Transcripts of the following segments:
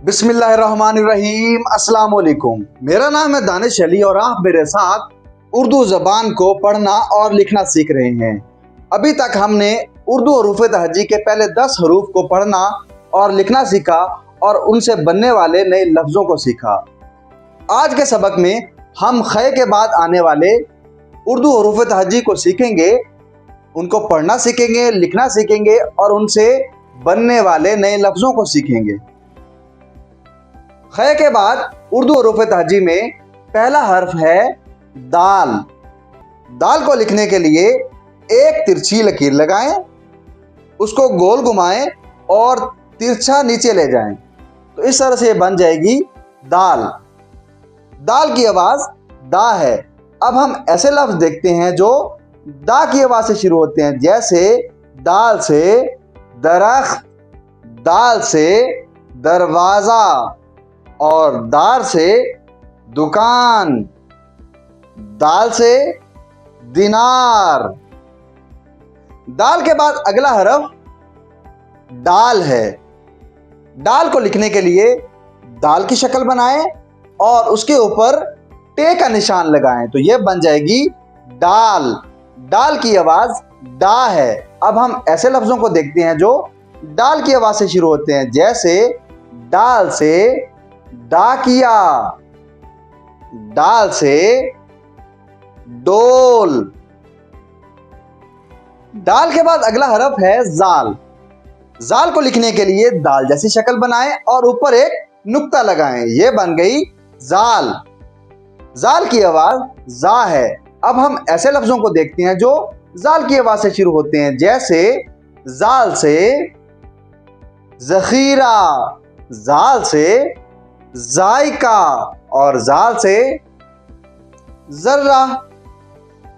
बिस्मिल्लाहिर्रहमानिर्रहीम। अस्सलाम वालेकुम। मेरा नाम है दानिश अली और आप मेरे साथ उर्दू ज़बान को पढ़ना और लिखना सीख रहे हैं। अभी तक हमने उर्दू हरूफ तहजी के पहले 10 हरूफ को पढ़ना और लिखना सीखा और उनसे बनने वाले नए लफ्ज़ों को सीखा। आज के सबक में हम ख़ के बाद आने वाले उर्दू हरूफ तहजी को सीखेंगे, उनको पढ़ना सीखेंगे, लिखना सीखेंगे और उनसे बनने वाले नए लफ्ज़ों को सीखेंगे। ख़ के बाद उर्दू हरूफ तहजी में पहला हर्फ है दाल। दाल को लिखने के लिए एक तिरछी लकीर लगाएं, उसको गोल घुमाएं और तिरछा नीचे ले जाएं, तो इस तरह से ये बन जाएगी दाल। दाल की आवाज़ दा है। अब हम ऐसे लफ्ज़ देखते हैं जो दा की आवाज़ से शुरू होते हैं, जैसे दाल से दरख्त, दाल से दरवाज़ा और दाल से दुकान, दाल से दिनार। दाल के बाद अगला हरफ डाल है। डाल को लिखने के लिए दाल की शक्ल बनाएं और उसके ऊपर टे का निशान लगाएं, तो यह बन जाएगी डाल। डाल की आवाज़ डा है। अब हम ऐसे लफ्ज़ों को देखते हैं जो डाल की आवाज़ से शुरू होते हैं, जैसे डाल से डाकिया, डाल से डोल। डाल के बाद अगला हरफ है जाल। जाल को लिखने के लिए दाल जैसी शक्ल बनाएं और ऊपर एक नुक्ता लगाएं, यह बन गई जाल। जाल की आवाज़ जा है। अब हम ऐसे लफ्ज़ों को देखते हैं जो जाल की आवाज़ से शुरू होते हैं, जैसे जाल से ज़ख़ीरा, जाल से जायका और जाल से जर्रा।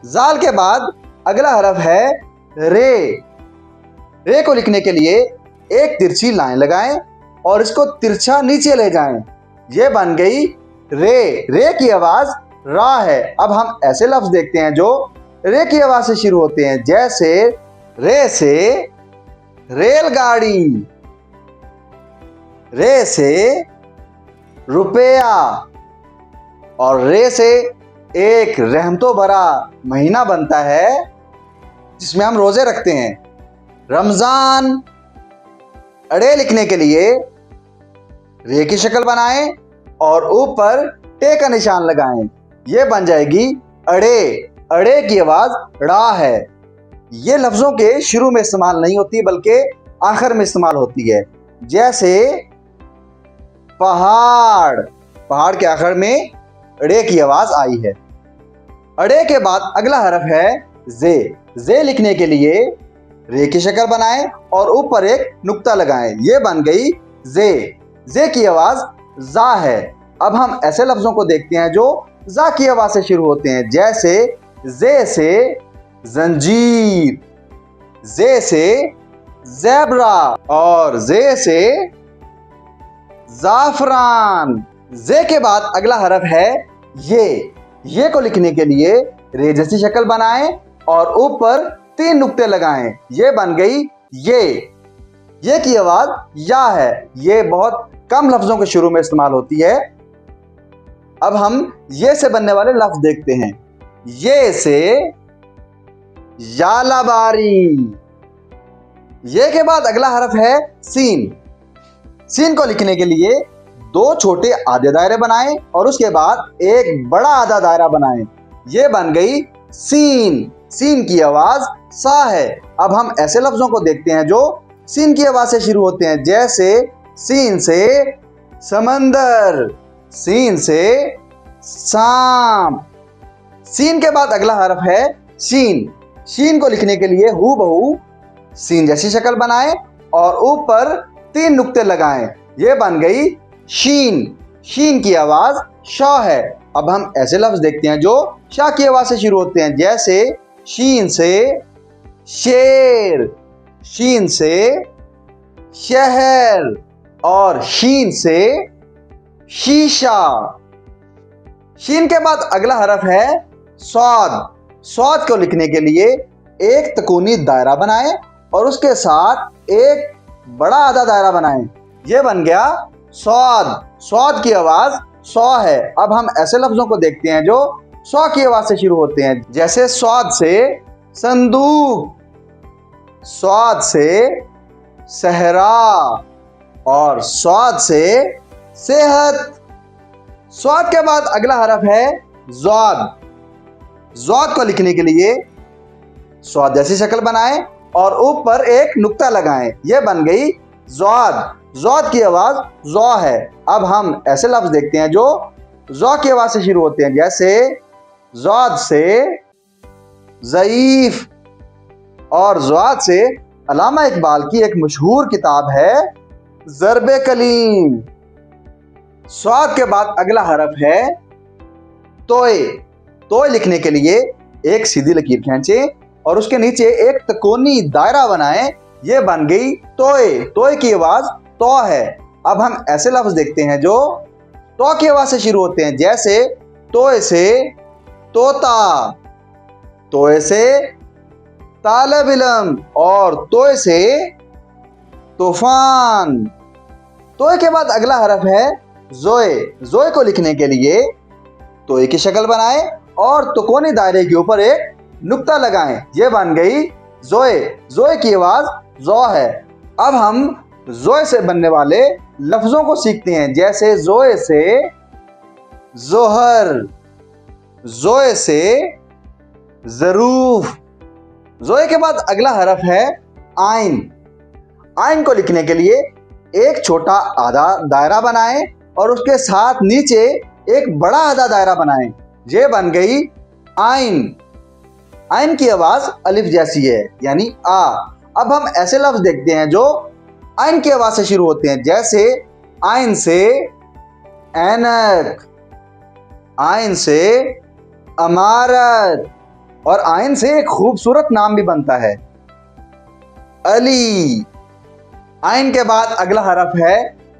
जाल के बाद अगला हरफ है रे। रे को लिखने के लिए एक तिरछी लाइन लगाएं और इसको तिरछा नीचे ले जाएं, यह बन गई रे। रे की आवाज़ रा है। अब हम ऐसे लफ्ज़ देखते हैं जो रे की आवाज़ से शुरू होते हैं, जैसे रे से रेलगाड़ी, रे से रुपया और रे से एक रहमतों भरा महीना बनता है जिसमें हम रोज़े रखते हैं, रमज़ान। अड़े लिखने के लिए रे की शक्ल बनाएं और ऊपर टे का निशान लगाएं, यह बन जाएगी अड़े। अड़े की आवाज़ ड़ा है। ये लफ्ज़ों के शुरू में इस्तेमाल नहीं होती बल्कि आखिर में इस्तेमाल होती है, जैसे पहाड़। पहाड़ के आखिर में अड़े की आवाज़ आई है। अड़े के बाद अगला हरफ है जे। जे लिखने के लिए रे की शक्ल बनाएं और ऊपर एक नुक्ता लगाएं, यह बन गई जे। जे की आवाज़ जा है। अब हम ऐसे लफ्ज़ों को देखते हैं जो जा की आवाज़ से शुरू होते हैं, जैसे जे से जंजीर, जे से ज़ेब्रा और जे से ज़ाफ़रान। जे के बाद अगला हरफ है ये को लिखने के लिए रे जैसी शक्ल बनाएं और ऊपर 3 नुक्ते लगाएं, यह बन गई ये की आवाज़ या है। ये बहुत कम लफ्ज़ों के शुरू में इस्तेमाल होती है। अब हम ये से बनने वाले लफ्ज़ देखते हैं। ये से यालाबारी। ये के बाद अगला हरफ है सीन। सीन को लिखने के लिए 2 छोटे आधे दायरे बनाएं और उसके बाद एक बड़ा आधा दायरा बनाएं, यह बन गई सीन। सीन की आवाज़ सा है। अब हम ऐसे लफ्ज़ों को देखते हैं जो सीन की आवाज़ से शुरू होते हैं, जैसे सीन से समंदर, सीन से सांप। सीन के बाद अगला हरफ है शीन। शीन को लिखने के लिए हू बहू सीन जैसी शक्ल बनाएं और ऊपर 3 नुक्ते लगाएं, यह बन गई शीन। शीन की आवाज़ शा है। अब हम ऐसे लफ्ज़ देखते हैं जो शा की आवाज़ से शुरू होते हैं, जैसे शीन से शेर, शीन से शहर और शीन से शीशा। शीन के बाद अगला हरफ है स्वाद। स्वाद को लिखने के लिए एक तकोनी दायरा बनाएं और उसके साथ एक बड़ा आधा दायरा बनाएं। यह बन गया सौद। सौद की आवाज सौ है। अब हम ऐसे लफ्जों को देखते हैं जो सौ की आवाज से शुरू होते हैं, जैसे सौद से संदूक, सौद से सहरा और सौद से सेहत। सौद के बाद अगला हरफ है ज़ौद। ज़ौद को लिखने के लिए सौद जैसी शक्ल बनाएं और ऊपर एक नुक्ता लगाएं। यह बन गई ज़ौद। ज़ौद की आवाज ज़ौ है। अब हम ऐसे लफ्ज देखते हैं जो ज़ौ की आवाज से शुरू होते हैं, जैसे ज़ौद से ज़ईफ और ज़ौद से अल्लामा इकबाल की एक मशहूर किताब है ज़र्बे कलीम। सौद के बाद अगला हरफ है तोए। तोए लिखने के लिए एक सीधी लकीर खींचें और उसके नीचे एक तकोनी दायरा बनाएं। यह बन गई तोए। तोए की आवाज तो है। अब हम ऐसे लफ्ज देखते हैं जो तो की आवाज से शुरू होते हैं, जैसे तोए से तोता, तोए से तालब इल्म और तोए से तूफान। तोए के बाद अगला हरफ है ज़ोए। ज़ोए को लिखने के लिए तोए की शक्ल बनाएं और तकोनी दायरे के ऊपर एक नुक्ता लगाएं। यह बन गई ज़ोए। ज़ोए की आवाज ज़ौ है। अब हम ज़ोए से बनने वाले लफ्जों को सीखते हैं, जैसे ज़ोए से ज़ोहर, ज़ोए से ज़रूफ। ज़ोए के बाद अगला हरफ है आइन। आइन को लिखने के लिए एक छोटा आधा दायरा बनाएं और उसके साथ नीचे एक बड़ा आधा दायरा बनाएं। ये बन गई आइन। आइन की आवाज अलिफ जैसी है, यानी आ। अब हम ऐसे लफ्ज देखते हैं जो आइन की आवाज से शुरू होते हैं, जैसे आइन से ऐनक, आइन से अमारत और आइन से एक खूबसूरत नाम भी बनता है अली। आइन के बाद अगला हरफ है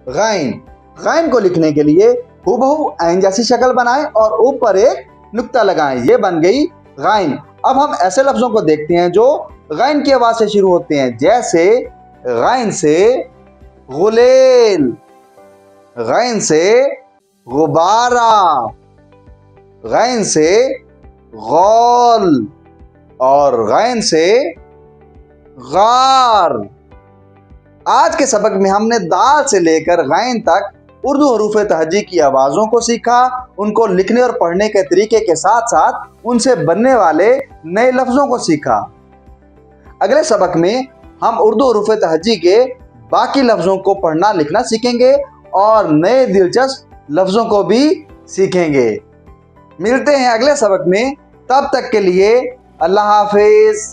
गैन। गैन को लिखने के लिए हूबहू आइन जैसी शक्ल बनाएं और ऊपर एक नुक्ता लगाएं। ये बन गई गैन। अब हम ऐसे लफ्जों को देखते हैं जो गैन की आवाज से शुरू होते हैं, जैसे गैन से गुलेल, गैन से गुबारा, गैन से गौल और गैन से गार। आज के सबक में हमने दाल से लेकर गैन तक उर्दू हरूफ तहजी की आवाज़ों को सीखा, उनको लिखने और पढ़ने के तरीके के साथ साथ उनसे बनने वाले नए लफ्ज़ों को सीखा। अगले सबक में हम उर्दू हरूफ तहजी के बाकी लफ्ज़ों को पढ़ना लिखना सीखेंगे और नए दिलचस्प लफ्ज़ों को भी सीखेंगे। मिलते हैं अगले सबक में, तब तक के लिए अल्लाह हाफिज़।